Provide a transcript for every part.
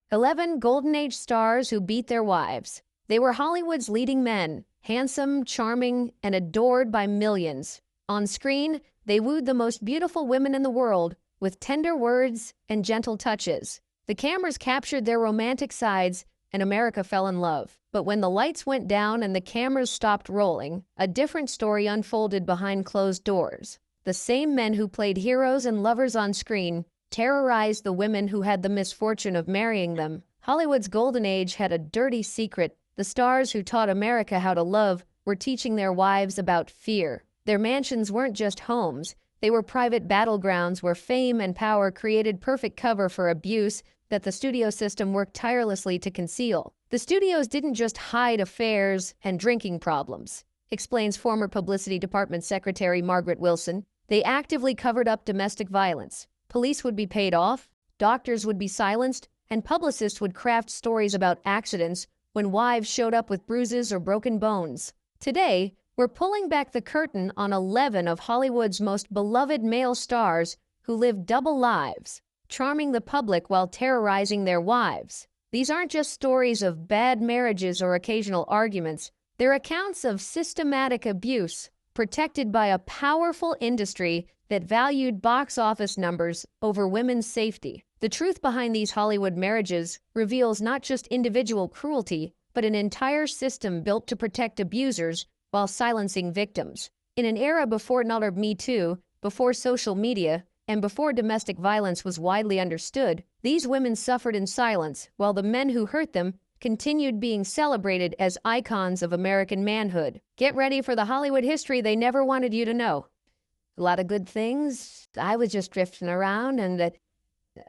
11 Golden Age stars who beat their wives. They were Hollywood's leading men, handsome, charming, and adored by millions. On screen, they wooed the most beautiful women in the world with tender words and gentle touches. The cameras captured their romantic sides, and America fell in love. But when the lights went down and the cameras stopped rolling, a different story unfolded behind closed doors. The same men who played heroes and lovers on screen terrorized the women who had the misfortune of marrying them. Hollywood's golden age had a dirty secret. The stars who taught America how to love were teaching their wives about fear. Their mansions weren't just homes. They were private battlegrounds where fame and power created perfect cover for abuse that the studio system worked tirelessly to conceal. The studios didn't just hide affairs and drinking problems, explains former Publicity Department Secretary Margaret Wilson. They actively covered up domestic violence. Police would be paid off, doctors would be silenced, and publicists would craft stories about accidents when wives showed up with bruises or broken bones. Today, we're pulling back the curtain on 11 of Hollywood's most beloved male stars who lived double lives, charming the public while terrorizing their wives. These aren't just stories of bad marriages or occasional arguments. They're accounts of systematic abuse, protected by a powerful industry that valued box office numbers over women's safety. The truth behind these Hollywood marriages reveals not just individual cruelty, but an entire system built to protect abusers while silencing victims. In an era before Me Too, before social media, and before domestic violence was widely understood, these women suffered in silence, while the men who hurt them continued being celebrated as icons of American manhood. Get ready for the Hollywood history they never wanted you to know. A lot of good things. I was just drifting around, and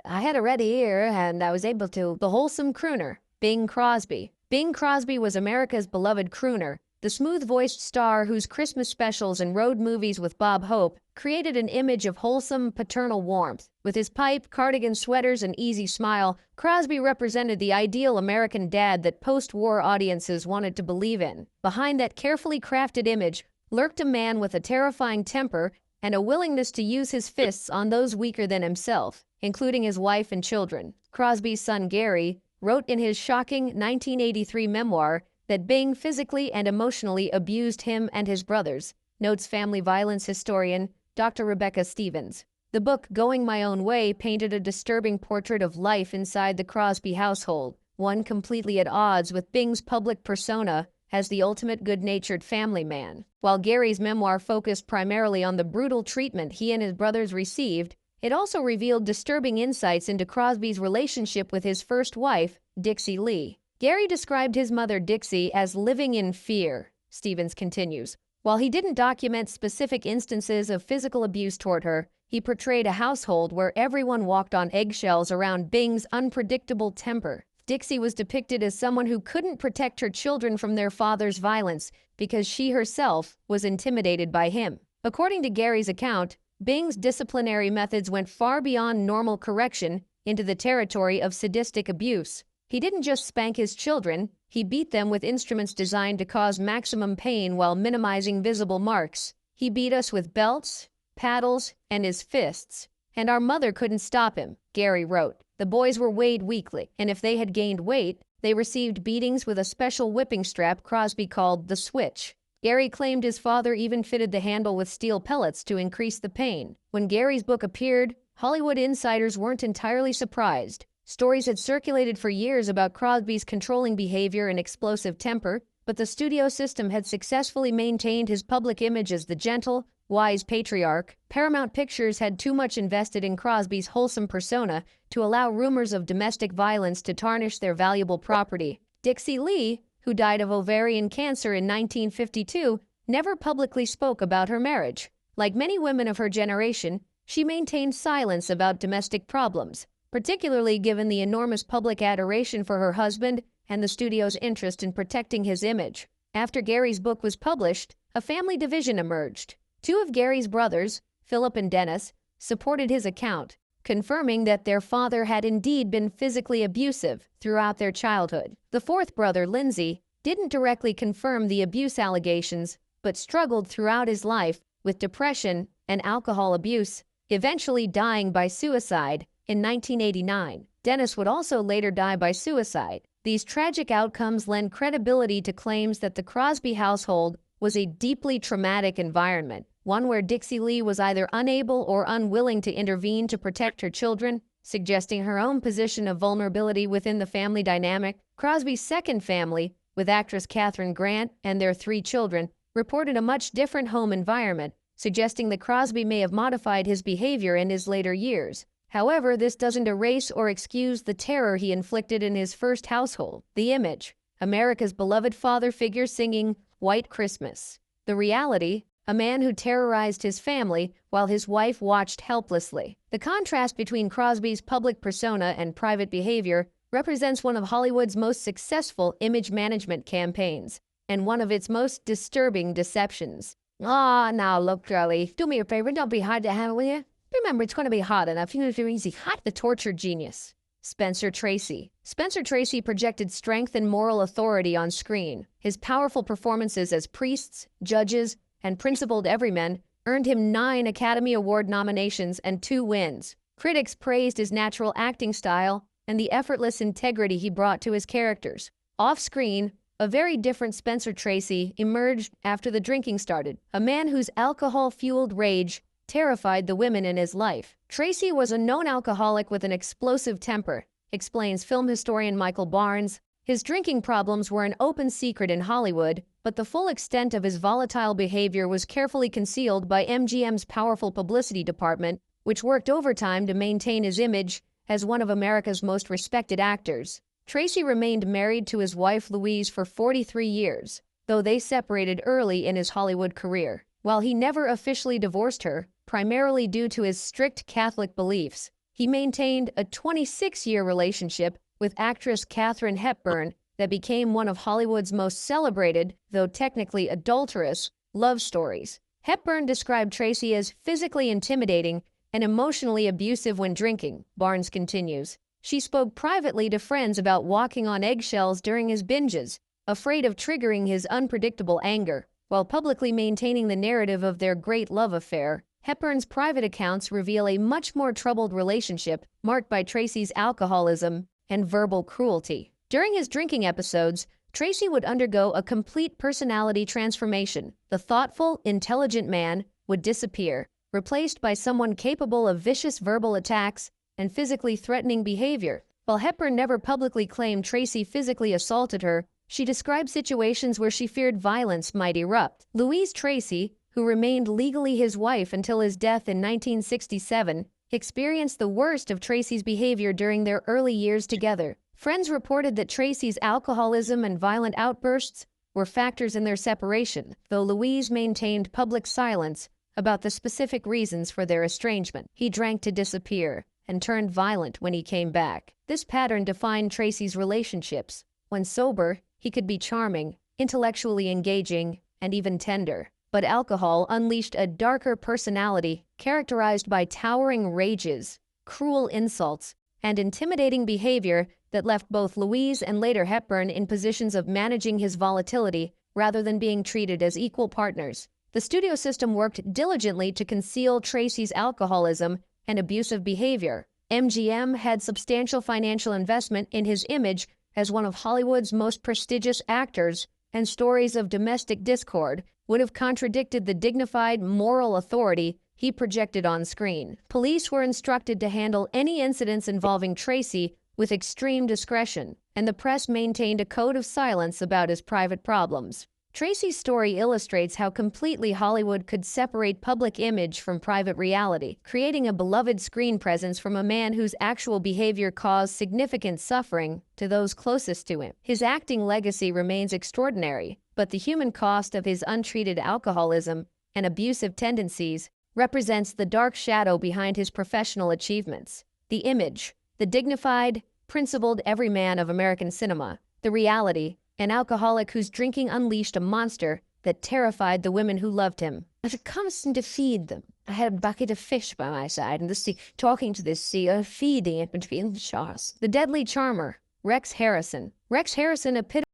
I had a ready ear, and I was able to. The wholesome crooner, Bing Crosby. Bing Crosby was America's beloved crooner, the smooth-voiced star whose Christmas specials and road movies with Bob Hope created an image of wholesome, paternal warmth. With his pipe, cardigan sweaters, and easy smile, Crosby represented the ideal American dad that post-war audiences wanted to believe in. Behind that carefully crafted image lurked a man with a terrifying temper and a willingness to use his fists on those weaker than himself, including his wife and children. Crosby's son Gary wrote in his shocking 1983 memoir that Bing physically and emotionally abused him and his brothers, notes family violence historian Dr. Rebecca Stevens. The book Going My Own Way painted a disturbing portrait of life inside the Crosby household, one completely at odds with Bing's public persona as the ultimate good-natured family man. While Gary's memoir focused primarily on the brutal treatment he and his brothers received, it also revealed disturbing insights into Crosby's relationship with his first wife, Dixie Lee. Gary described his mother, Dixie, as living in fear, Stevens continues. While he didn't document specific instances of physical abuse toward her, he portrayed a household where everyone walked on eggshells around Bing's unpredictable temper. Dixie was depicted as someone who couldn't protect her children from their father's violence because she herself was intimidated by him. According to Gary's account, Bing's disciplinary methods went far beyond normal correction into the territory of sadistic abuse. He didn't just spank his children, he beat them with instruments designed to cause maximum pain while minimizing visible marks. He beat us with belts, paddles, and his fists. And our mother couldn't stop him, Gary wrote. The boys were weighed weekly, and if they had gained weight, they received beatings with a special whipping strap Crosby called the switch. Gary claimed his father even fitted the handle with steel pellets to increase the pain. When Gary's book appeared, Hollywood insiders weren't entirely surprised. Stories had circulated for years about Crosby's controlling behavior and explosive temper, but the studio system had successfully maintained his public image as the gentle, wise patriarch. Paramount Pictures had too much invested in Crosby's wholesome persona to allow rumors of domestic violence to tarnish their valuable property. Dixie Lee, who died of ovarian cancer in 1952, never publicly spoke about her marriage. Like many women of her generation, she maintained silence about domestic problems, particularly given the enormous public adoration for her husband and the studio's interest in protecting his image. After Gary's book was published, a family division emerged. Two of Gary's brothers, Philip and Dennis, supported his account, confirming that their father had indeed been physically abusive throughout their childhood. The fourth brother, Lindsay, didn't directly confirm the abuse allegations, but struggled throughout his life with depression and alcohol abuse, eventually dying by suicide in 1989. Dennis would also later die by suicide. These tragic outcomes lend credibility to claims that the Crosby household was a deeply traumatic environment, one where Dixie Lee was either unable or unwilling to intervene to protect her children, suggesting her own position of vulnerability within the family dynamic. Crosby's second family, with actress Katharine Grant and their 3 children, reported a much different home environment, suggesting that Crosby may have modified his behavior in his later years. However, this doesn't erase or excuse the terror he inflicted in his first household. The image: America's beloved father figure singing White Christmas. The reality: a man who terrorized his family while his wife watched helplessly. The contrast between Crosby's public persona and private behavior represents one of Hollywood's most successful image management campaigns, and one of its most disturbing deceptions. Now look, girlie, do me a favor, don't be hard to handle, will you? Remember, it's going to be hot enough. You know, it's easy. Hot. The torture genius. Spencer Tracy. Spencer Tracy projected strength and moral authority on screen. His powerful performances as priests, judges, and principled everymen earned him 9 Academy Award nominations and 2 wins. Critics praised his natural acting style and the effortless integrity he brought to his characters. Off-screen, a very different Spencer Tracy emerged after the drinking started, a man whose alcohol-fueled rage terrified the women in his life. Tracy was a known alcoholic with an explosive temper, explains film historian Michael Barnes. His drinking problems were an open secret in Hollywood, but the full extent of his volatile behavior was carefully concealed by MGM's powerful publicity department, which worked overtime to maintain his image as one of America's most respected actors. Tracy remained married to his wife Louise for 43 years, though they separated early in his Hollywood career. While he never officially divorced her, primarily due to his strict Catholic beliefs, he maintained a 26-year relationship with actress Katharine Hepburn that became one of Hollywood's most celebrated, though technically adulterous, love stories. Hepburn described Tracy as physically intimidating and emotionally abusive when drinking, Barnes continues. She spoke privately to friends about walking on eggshells during his binges, afraid of triggering his unpredictable anger. While publicly maintaining the narrative of their great love affair, Hepburn's private accounts reveal a much more troubled relationship marked by Tracy's alcoholism and verbal cruelty. During his drinking episodes, Tracy would undergo a complete personality transformation. The thoughtful, intelligent man would disappear, replaced by someone capable of vicious verbal attacks and physically threatening behavior. While Hepburn never publicly claimed Tracy physically assaulted her, she described situations where she feared violence might erupt. Louise Tracy, who remained legally his wife until his death in 1967, experienced the worst of Tracy's behavior during their early years together. Friends reported that Tracy's alcoholism and violent outbursts were factors in their separation, though Louise maintained public silence about the specific reasons for their estrangement. He drank to disappear and turned violent when he came back. This pattern defined Tracy's relationships. When sober, he could be charming, intellectually engaging, and even tender. But alcohol unleashed a darker personality characterized by towering rages, cruel insults, and intimidating behavior that left both Louise and later Hepburn in positions of managing his volatility rather than being treated as equal partners. The studio system worked diligently to conceal Tracy's alcoholism and abusive behavior. MGM had substantial financial investment in his image as one of Hollywood's most prestigious actors, and stories of domestic discord would have contradicted the dignified moral authority he projected on screen. Police were instructed to handle any incidents involving Tracy with extreme discretion, and the press maintained a code of silence about his private problems. Tracy's story illustrates how completely Hollywood could separate public image from private reality, creating a beloved screen presence from a man whose actual behavior caused significant suffering to those closest to him. His acting legacy remains extraordinary, but the human cost of his untreated alcoholism and abusive tendencies represents the dark shadow behind his professional achievements. The image: the dignified, principled everyman of American cinema. The reality: an alcoholic whose drinking unleashed a monster that terrified the women who loved him. I was constant to feed them. I had a bucket of fish by my side, and the sea, talking to this sea, feeding it between the shores. The deadly charmer, Rex Harrison. Rex Harrison epitomized